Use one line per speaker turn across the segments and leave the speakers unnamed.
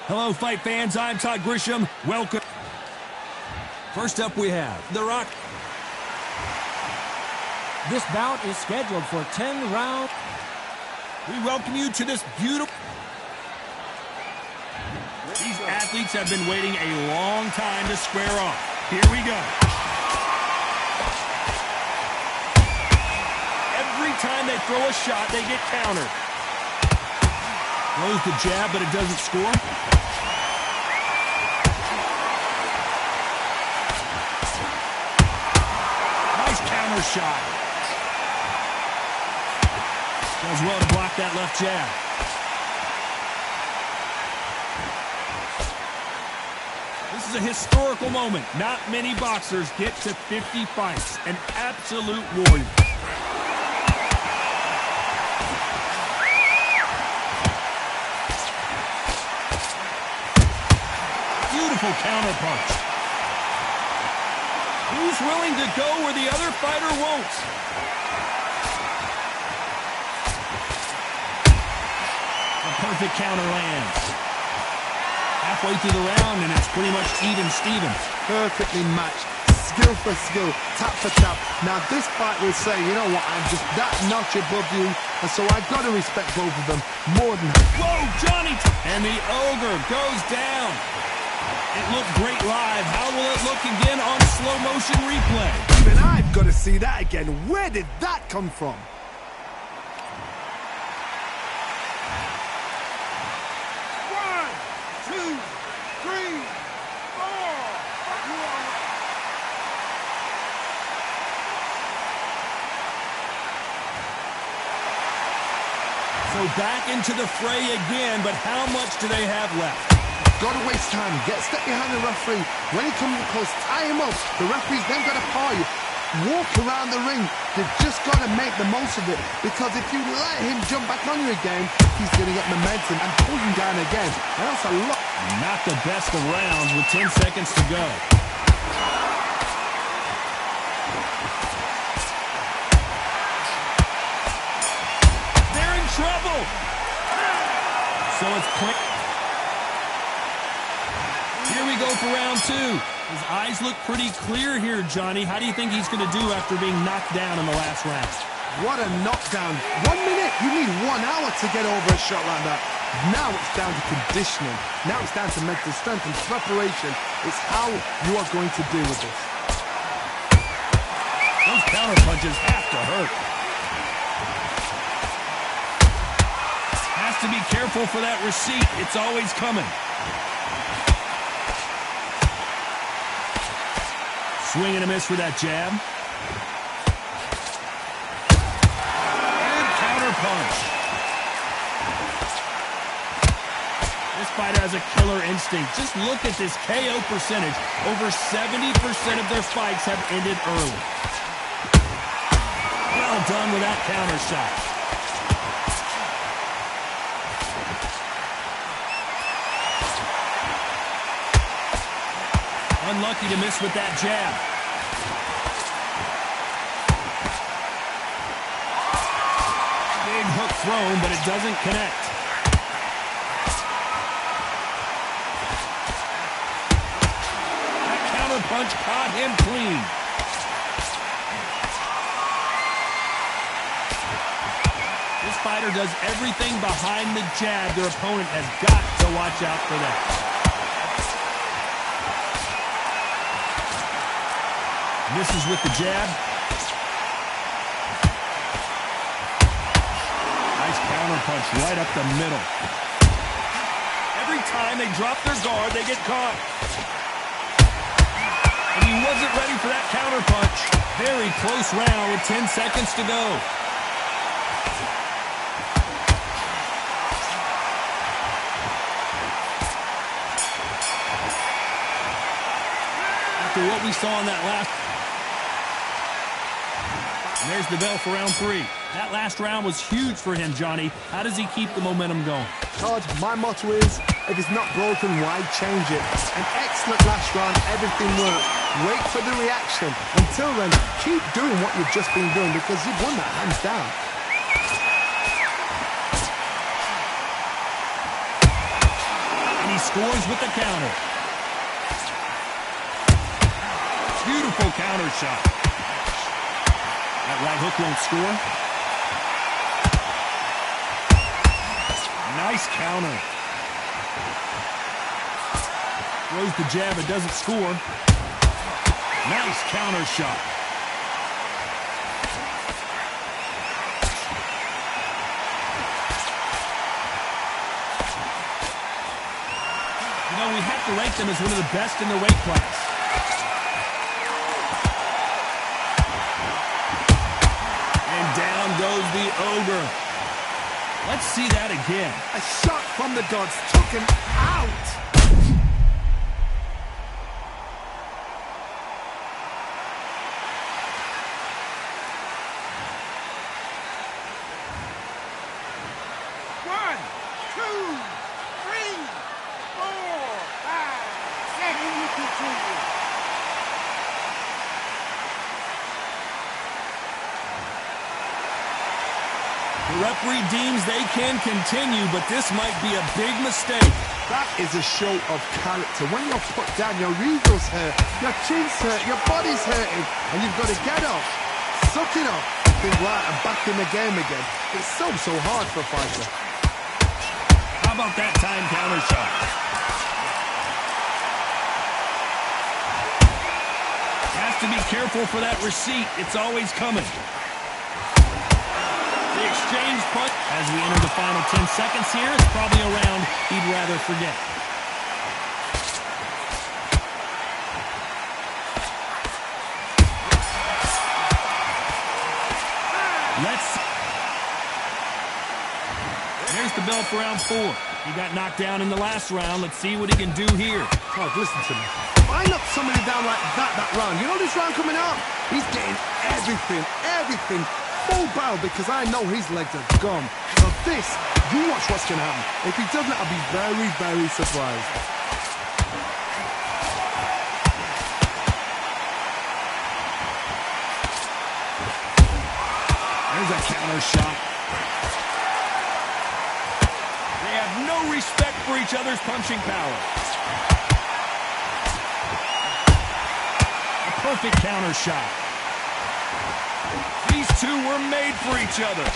Hello, fight fans. I'm Todd Grisham. Welcome. First up, we have The Rock.
This bout is scheduled for 10 rounds.
We welcome you to this beautiful... These athletes have been waiting a long time to square off. Here we go. Every time they throw a shot, they get countered. Throws the jab, but it doesn't score. Nice counter shot. Does well to block that left jab. This is a historical moment. Not many boxers get to 50 fights. An absolute warrior. Beautiful counter punch. Who's willing to go where the other fighter won't? The perfect counter lands. Halfway through the round, and it's pretty much even Stevens.
Perfectly matched. Skill for skill, tap for tap. Now this fight will say, you know what, I'm just that notch above you, and so I've got to respect both of them more than...
Whoa, Johnny! And the Ogre goes down. It looked great live. How will it look again on slow motion replay?
Even I've got to see that again. Where did that come from?
So back into the fray again, but how much do they have left?
Gotta waste time. Get step behind the referee. When he comes close, tie him up. The referee's then gotta paw you. Walk around the ring. You've just gotta make the most of it. Because if you let him jump back on you again, he's gonna get momentum and pull you down again. And that's a lot.
Not the best of rounds with 10 seconds to go. They're in trouble. So it's quick. Here we go for round two. His eyes look pretty clear here, Johnny. How do you think he's going to do after being knocked down in the last round?
What a knockdown. 1 minute, you need 1 hour to get over a shot like that. Now it's down to conditioning. Now it's down to mental strength and preparation. It's how you are going to deal with this.
Those counter punches have to hurt. Has to be careful for that receipt. It's always coming. Swing and a miss for that jab. And counter punch. This fighter has a killer instinct. Just look at this KO percentage. Over 70% of their fights have ended early. Well done with that counter shot. Unlucky to miss with that jab. Big hook thrown, but it doesn't connect. That counter punch caught him clean. This fighter does everything behind the jab. Their opponent has got to watch out for that. Misses with the jab. Nice counter punch right up the middle. Every time they drop their guard, they get caught. And he wasn't ready for that counter punch. Very close round with 10 seconds to go. After what we saw in that last... And there's the bell for round three. That last round was huge for him, Johnny. How does he keep the momentum going?
Todd, my motto is, if it's not broken, why change it? An excellent last round, everything worked. Wait for the reaction. Until then, keep doing what you've just been doing because you've won that hands down.
And he scores with the counter. Beautiful counter shot. That right hook won't score. Nice counter. Throws the jab, it doesn't score. Nice counter shot. You know, we have to rank them as one of the best in their weight class. And down goes the Ogre. Let's see that again.
A shot from the gods took him out.
The referee deems they can continue, but this might be a big mistake.
That is a show of character. When you're put down, your ego's hurt, your chin's hurt, your body's hurting, and you've got to get up, suck it up, think right, and back in the game again. It's so hard for a fighter.
How about that time counter shot? Has to be careful for that receipt. It's always coming. The exchange punch. As we enter the final 10 seconds here, it's probably a round he'd rather forget. There's the bell for round 4. He got knocked down in the last round. Let's see what he can do here.
Oh, listen to me. If I knock somebody down like that round, you know this round coming up? He's getting everything. Full barrel, because I know his legs are gone. So this, you watch what's going to happen. If he doesn't, I'll be very surprised.
There's a counter shot. They have no respect for each other's punching power. A perfect counter shot. These two were made for each other.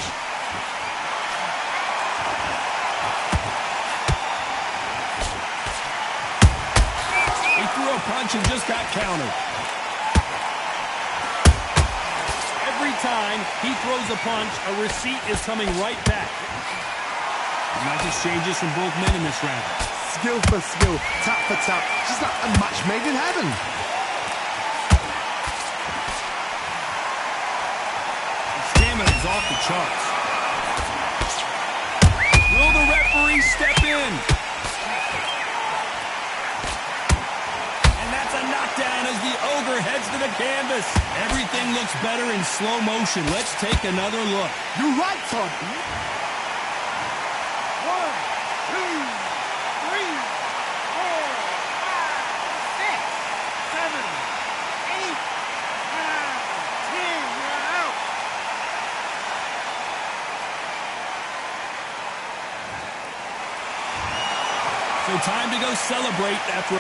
He threw a punch and just got countered. Every time he throws a punch, a receipt is coming right back. Nice exchanges from both men in this round.
Skill for skill, tap for tap, just like a match made in heaven.
Is off the charts. Will the referee step in? And that's a knockdown as the Ogre heads to the canvas. Everything looks better in slow motion. Let's take another look.
You're right, Todd.
1, 2, 3, 4, 5, 6, 7, 8, 9, 10. So time to go celebrate after.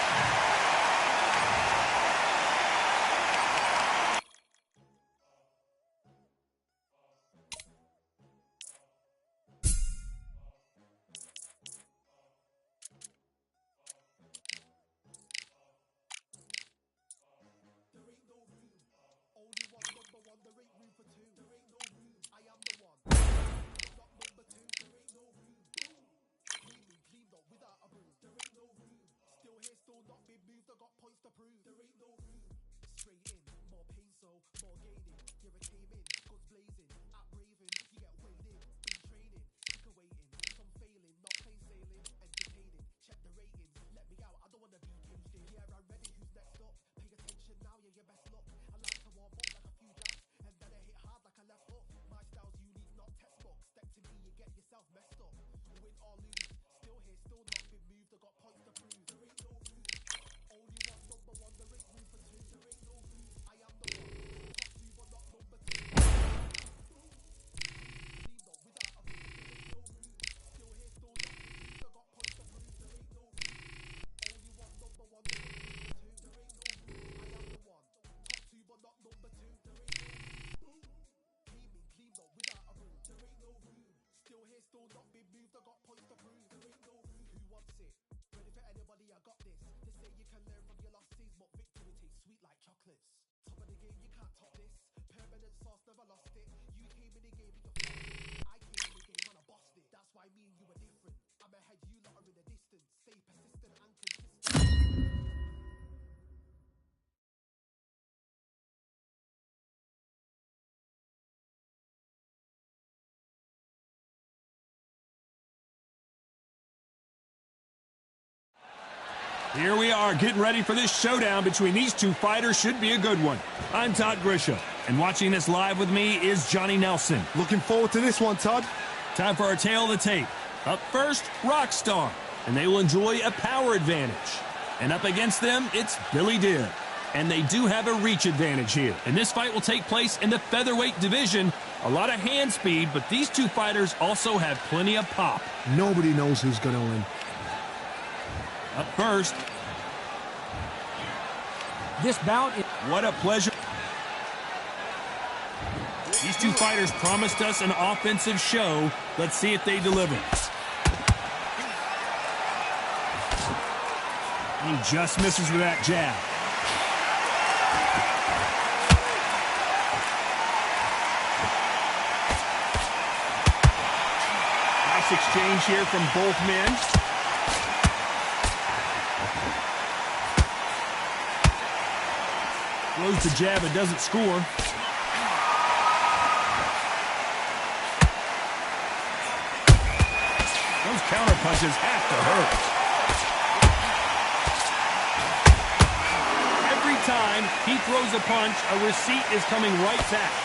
Here we are getting ready for this showdown between these two fighters. Should be a good one. I'm Todd Grisham, and watching this live with me is Johnny Nelson.
Looking forward to this one, Todd.
Time for our tale of the tape. Up first, Rockstar, and they will enjoy a power advantage. And up against them, it's Billy Dib. And they do have a reach advantage here. And this fight will take place in the featherweight division. A lot of hand speed, but these two fighters also have plenty of pop.
Nobody knows who's going to win.
Up first.
This bout is...
What a pleasure. These two fighters promised us an offensive show. Let's see if they deliver. He just misses with that jab. Nice exchange here from both men. Throws the jab, it doesn't score. Those counter punches have to hurt. Every time he throws a punch, a receipt is coming right back.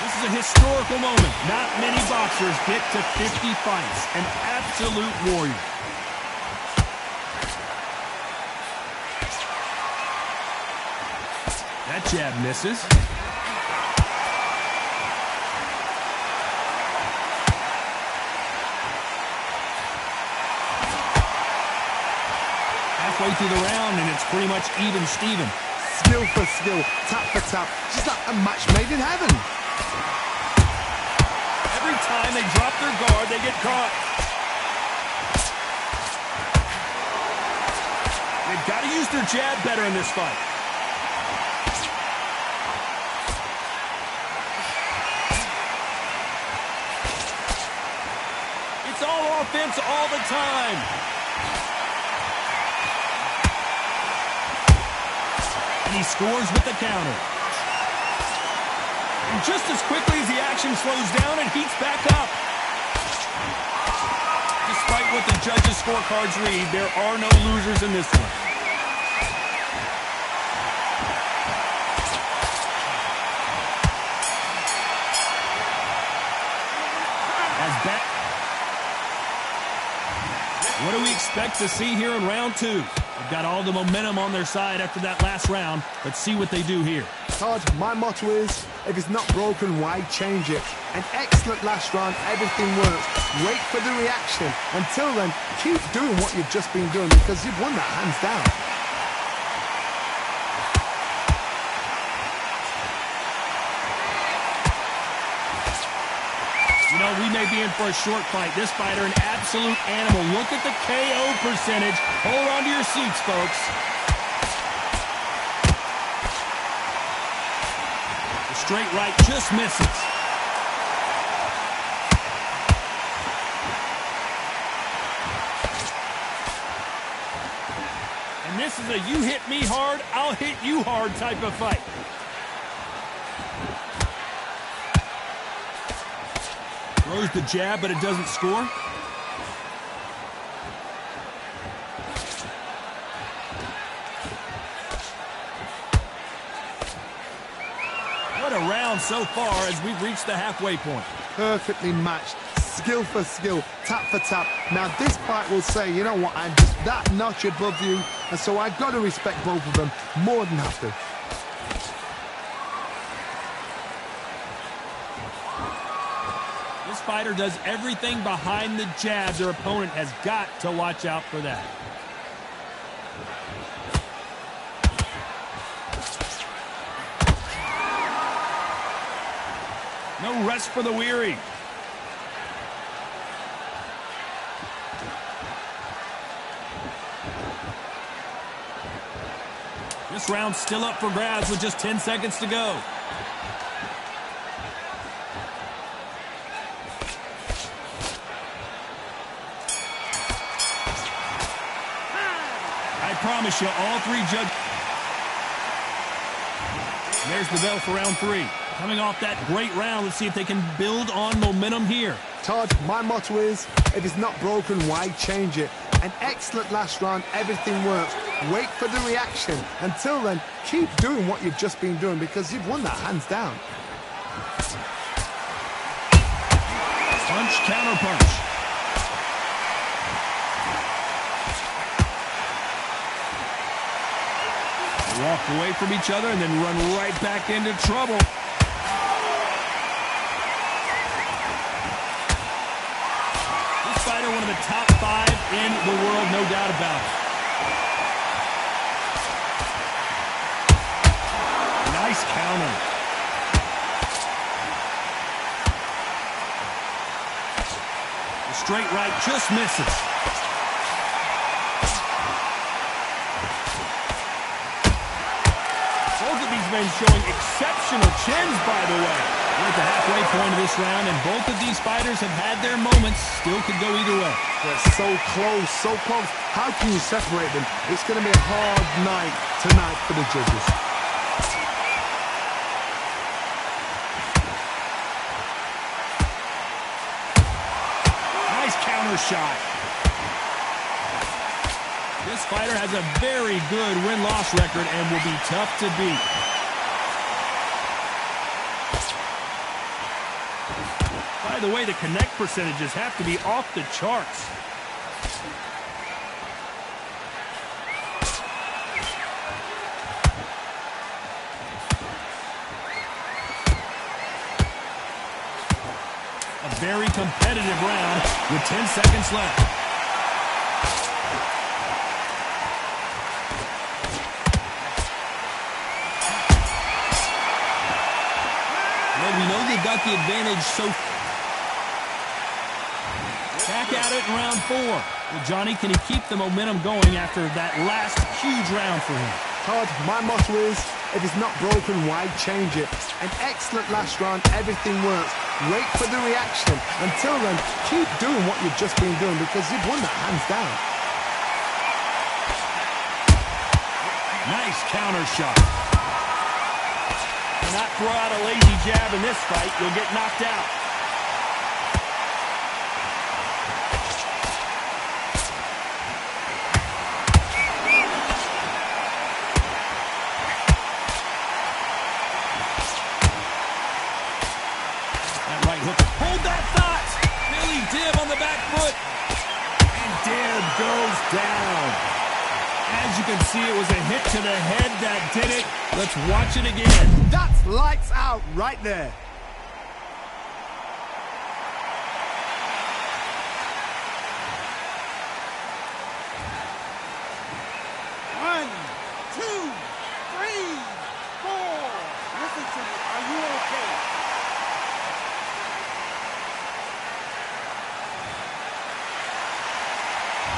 This is a historical moment. Not many boxers get to 50 fights. An absolute warrior. That jab misses. Halfway through the round, and it's pretty much even Steven.
Skill for skill, tap for tap, just like a match made in heaven.
Every time they drop their guard, they get caught. They've got to use their jab better in this fight. It's all offense all the time. And he scores with the counter. And just as quickly as the action slows down, it heats back up. Despite what the judges' scorecards read, there are no losers in this one. What do we expect to see here in round two? They've got all the momentum on their side after that last round. Let's see what they do here.
Todd, my motto is, if it's not broken, why change it? An excellent last round, everything works. Wait for the reaction. Until then, keep doing what you've just been doing because you've won that hands down.
You know, we may be in for a short fight. This fighter, an absolute animal. Look at the KO percentage. Hold on to your seats, folks. The straight right just misses. And this is a you hit me hard, I'll hit you hard type of fight. Throws the jab, but it doesn't score. What a round so far as we've reached the halfway point.
Perfectly matched, skill for skill, tap for tap. Now this fight will say, you know what, I'm just that notch above you, and so I've got to respect both of them more than have to.
This fighter does everything behind the jab. Their opponent has got to watch out for that. No rest for the weary. This round's still up for grabs with just 10 seconds to go. I promise you, all three judges. There's the bell for round 3. Coming off that great round, let's see if they can build on momentum here.
Todd, my motto is, if it's not broken, why change it? An excellent last round, everything works. Wait for the reaction. Until then, keep doing what you've just been doing because you've won that hands down.
Punch, counter punch. Walk away from each other and then run right back into trouble. This fighter, one of the top 5 in the world, no doubt about it. Nice counter. The straight right just misses. Men showing exceptional chins, by the way. We're at the halfway point of this round, and both of these fighters have had their moments. Still could go either way.
They're so close, so close. How can you separate them? It's going to be a hard night tonight for the judges.
Nice counter shot. This fighter has a very good win-loss record and will be tough to beat. By the way, the connect percentages have to be off the charts. A very competitive round with 10 seconds left. Well, we know they've got the advantage so far. Back at it in round 4. Well, Johnny, can he keep the momentum going after that last huge round for him?
Todd, my motto is, if it's not broken, why change it? An excellent last round, everything works. Wait for the reaction. Until then, keep doing what you've just been doing because you've won that hands down.
Nice counter shot. Do not throw out a lazy jab in this fight. You'll get knocked out. Hold that thought. Billy Dib on the back foot. And Dib goes down. As you can see, it was a hit to the head that did it. Let's watch it again.
That's lights out right there.
One, two, three, four. Listen to me. Are you okay?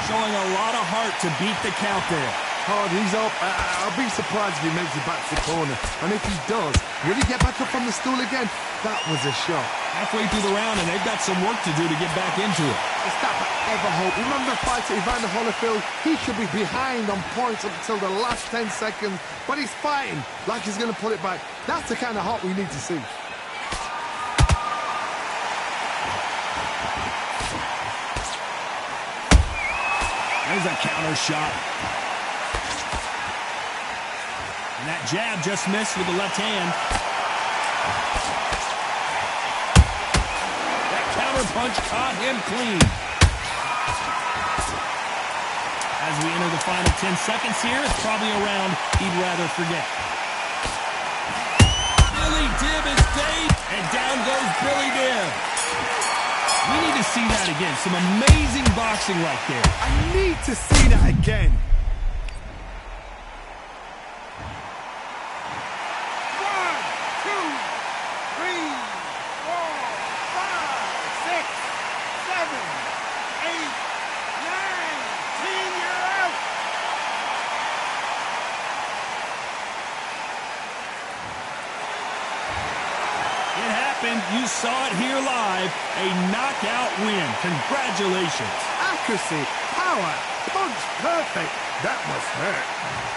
Showing a lot of heart to beat the count there. Hard, he's up. I'll be surprised if he makes it back to the corner. And if he does, will he get back up from the stool again? That was a shot.
Halfway through the round, and they've got some work to do to get back into it.
It's that ever hope. Remember the fight to Evander Holyfield? He should be behind on points up until the last 10 seconds. But he's fighting like he's going to pull it back. That's the kind of heart we need to see.
There's a counter shot. And that jab just missed with the left hand. That counter punch caught him clean. As we enter the final 10 seconds here, it's probably a round he'd rather forget. Billy Dib is dazed, and down goes Billy Dib. We need to see that again. Some amazing boxing right there.
I need to see that again.
One, two, three, four, five, six, seven, eight, nine, 10. You're out.
happened. You saw it here live. A knockout win. Congratulations.
Accuracy, power, punch, perfect. That must hurt.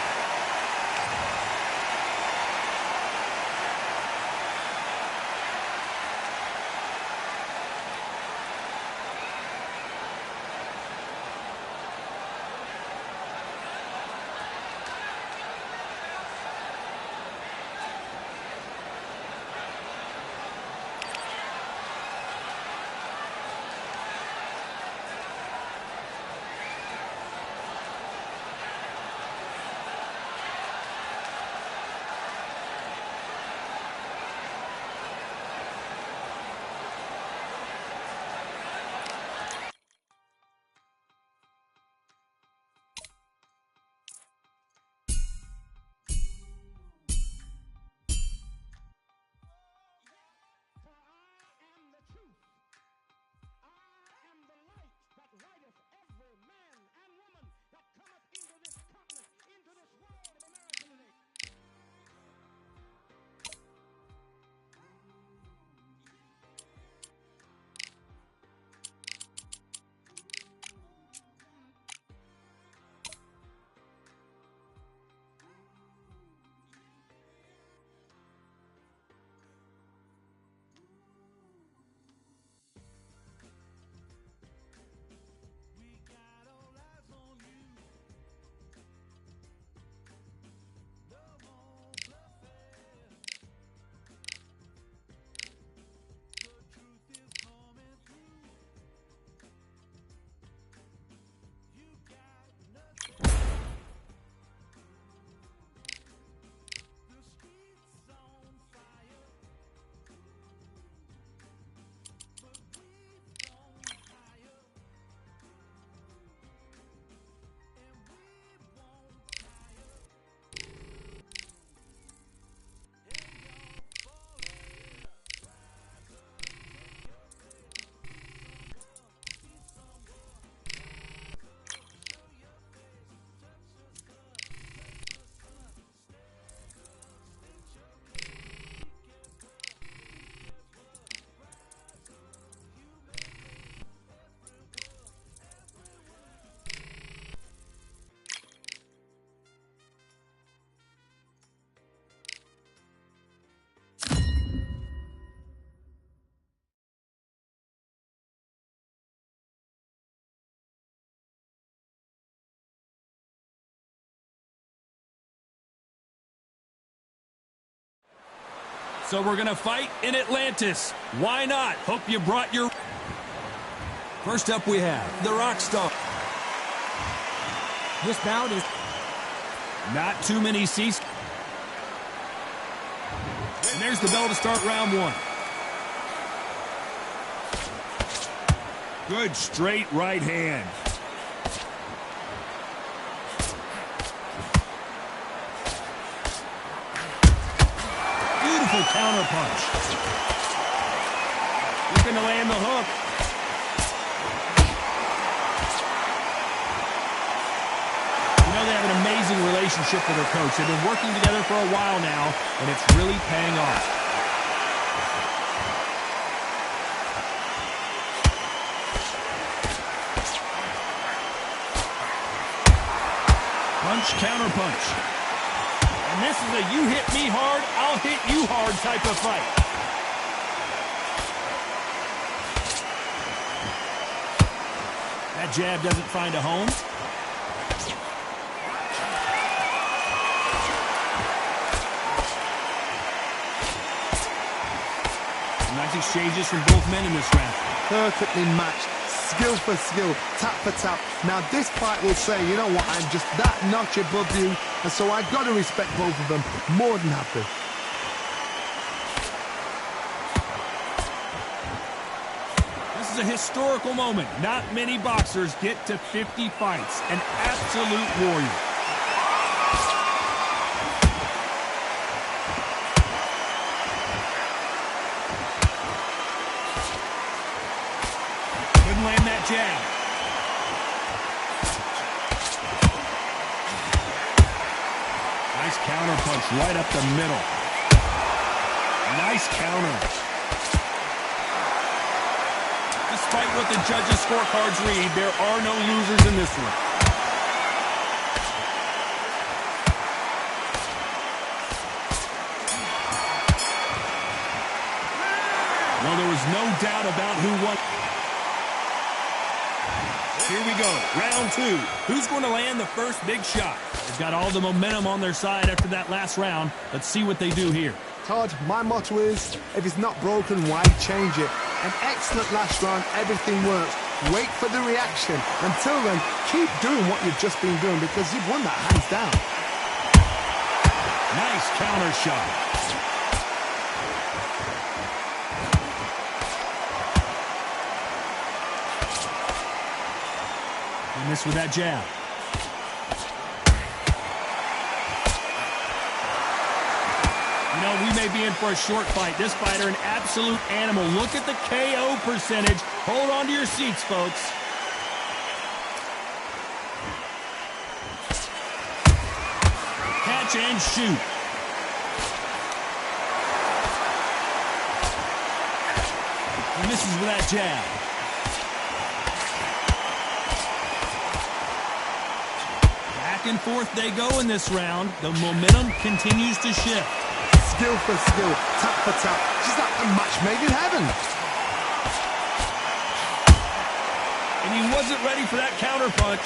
So we're going to fight in Atlantis. Why not? Hope you brought your... First up we have the Rockstar.
This bout is...
Not too many seats. And there's the bell to start round one. Good straight right hand. Beautiful counter punch. Looking to land the hook. You know, they have an amazing relationship with their coach. They've been working together for a while now, and it's really paying off. Punch, counter punch. And this is a you hit me hard, I'll hit you hard type of fight. That jab doesn't find a home. Nice exchanges from both men in this round.
Perfectly matched. Skill for skill, tap for tap. Now this fight will say, you know what, I'm just that notch above you, and so I've got to respect both of them. More than happy.
This is a historical moment. Not many boxers get to 50 fights. An absolute warrior. Land that jab. Nice counter punch right up the middle. Nice counter. Despite what the judges' scorecards read, there are no losers in this one. Well, there was no doubt about who won. Here we go, round two. Who's going to land the first big shot? They've got all the momentum on their side after that last round. Let's see what they do here.
Todd, my motto is, if it's not broken, why change it? An excellent last round, everything works. Wait for the reaction. Until then, keep doing what you've just been doing because you've won that hands down.
Nice counter shot. He missed with that jab. You know, we may be in for a short fight. This fighter, an absolute animal. Look at the KO percentage. Hold on to your seats, folks. Catch and shoot. He misses with that jab. Back and forth they go in this round. The momentum continues to shift.
Skill for skill, tap for tap, just like a match made in heaven.
And he wasn't ready for that counter punch.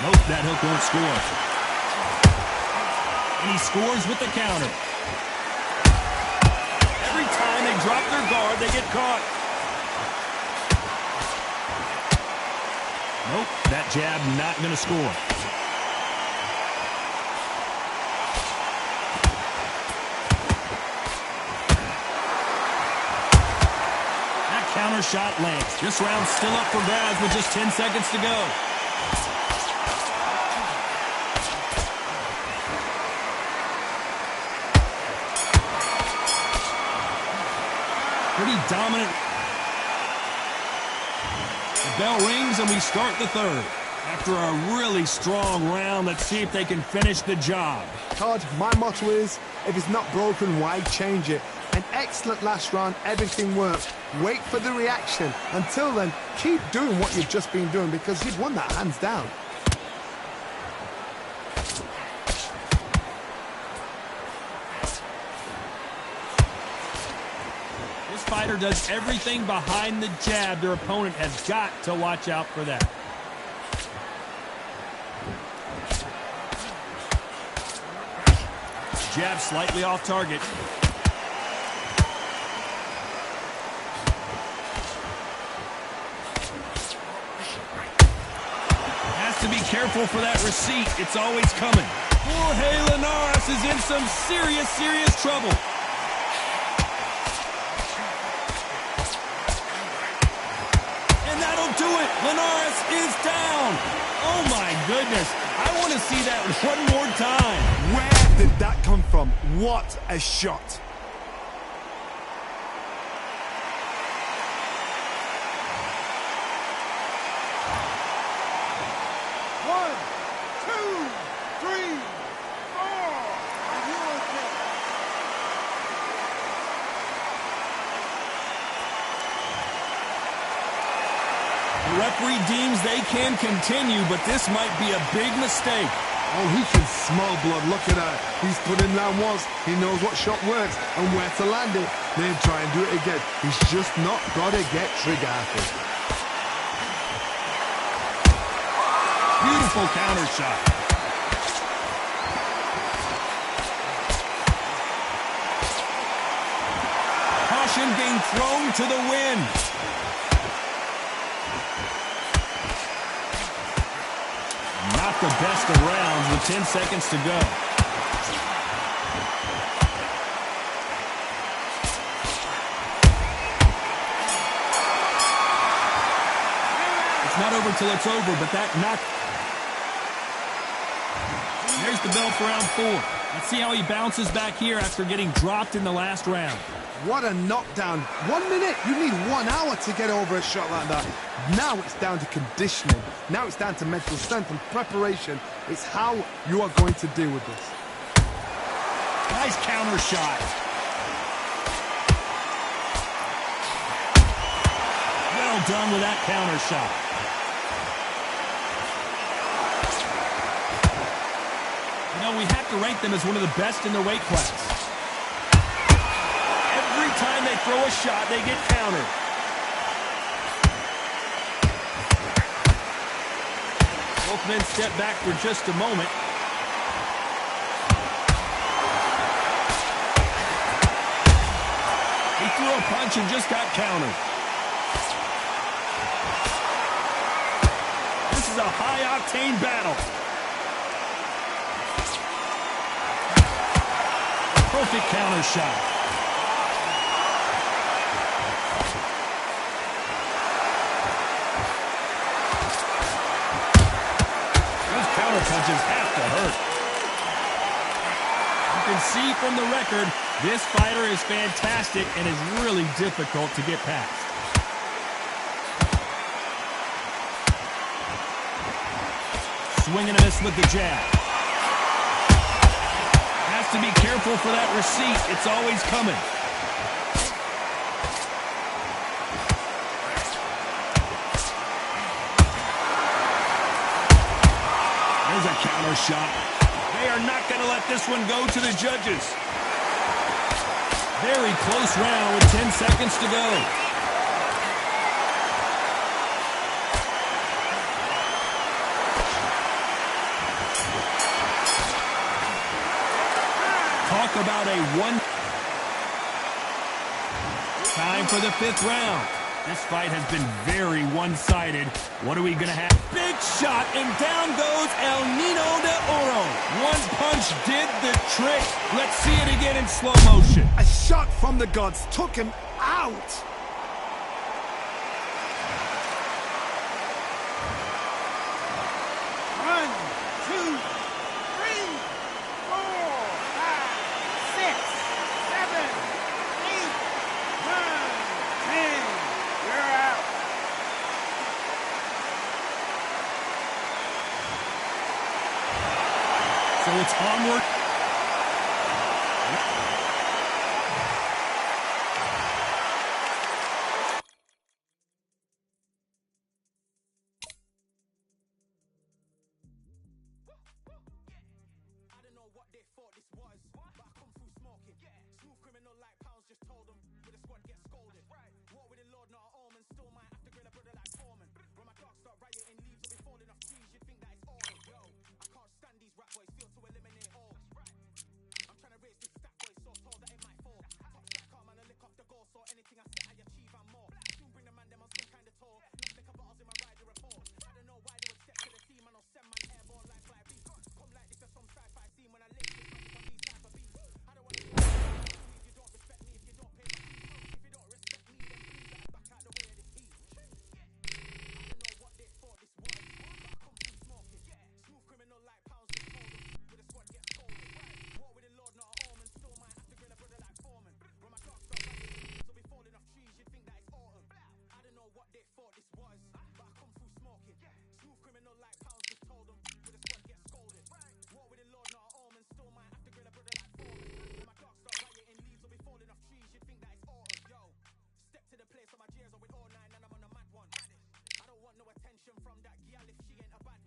Nope, that hook won't score. And he scores with the counter. Every time they drop their guard, they get caught. Nope, that jab not going to score. That counter shot lands. This round's still up for grabs with just 10 seconds to go. Pretty dominant. The bell rings and we start the third. After a really strong round, let's see if they can finish the job.
Todd, my motto is, if it's not broken, why change it? An excellent last round, everything works. Wait for the reaction. Until then, keep doing what you've just been doing because you've won that hands down.
This fighter does everything behind the jab. Their opponent has got to watch out for that. Jab slightly off target. Has to be careful for that receipt. It's always coming. Jorge Linares is in some serious trouble. Do it. Linares is down. Oh, my goodness. I want to see that one more time.
Where did that come from? What a shot.
One, two, three, four. And you are dead.
The referee deems they can continue, but this might be a big mistake.
Oh, he can smell blood. Look at that. He's put in round once. He knows what shot works and where to land it. Then try and do it again. He's just not got to get trigger happy.
Beautiful counter shot. Caution being thrown to the wind. Not the best of rounds with 10 seconds to go. It's not over till it's over, but that knocked. There's the bell for round 4. Let's see how he bounces back here after getting dropped in the last round.
What a knockdown. 1 minute. You need 1 hour to get over a shot like that. Now it's down to conditioning. Now it's down to mental strength and preparation. It's how you are going to deal with this.
Nice counter shot. Well done with that counter shot. You know, we have to rank them as one of the best in their weight class. Every time they throw a shot, they get countered. Both men step back for just a moment. He threw a punch and just got countered. This is a high-octane battle. Perfect counter shot. Those counter punches have to hurt. You can see from the record, this fighter is fantastic and is really difficult to get past. Swing and a miss with the jab. Has to be careful for that receipt. It's always coming. There's a counter shot. They are not going to let this one go to the judges. Very close round with 10 seconds to go. Talk about a one. Time for the 5th round. This fight has been very one-sided. What are we going to have? Big shot, and down goes El Nino de Oro. One punch did the trick. Let's see it again in slow motion.
A shot from the gods took him out.
One, two, three, 4, 5, 6, 7, 8, 9, 10. You're out.
So it's onward.
I don't know what they thought this was, but I come through smoking. Smooth criminal like pounds, just told them with a squad get scolded. War with the Lord, not an omen. Still might have to grill a brother like Foreman. When my dogs start rioting, leaves will be falling off trees. You'd think that it's autumn. Yo, I can't stand these rap boys, feel to eliminate all. I'm trying to raise this stat boy, so tall that it might fall. Top strike, calm and I lick off the goal, so anything I set, I achieve and more. Soon bring the man them on some kind of tour. Not liquor bottles in my rider report. I don't know why they would step to the team, and I'll send man airborne like fly beat. Come like this, some sci-fi scene when I lick this man on these type of beats. I don't want to if you don't respect me, if you don't pay my fees. If you don't respect me, then please let us back out the way of this heat. I don't know what they thought this was, but I come through smoking. Smooth criminal like pounds, just told them with a squad get scolded. War with the Lord, not an omen. Still might have to grill a brother like Foreman. When my dogs start rioting, leaves will be falling off trees. You'd think that it's autumn. I don't know what they thought this was, but I come through smoking. Smooth criminal like pounds, just told them with a squad get scolded. War with the Lord, not an omen. Still might have to grill a brother like Foreman. When my dogs start rioting, leaves will be falling off trees. You'd think that it's autumn. Yo, step to the place where my jeers are with all 9 and I'm on a mad one. I don't want no attention from that girl if she ain't a bad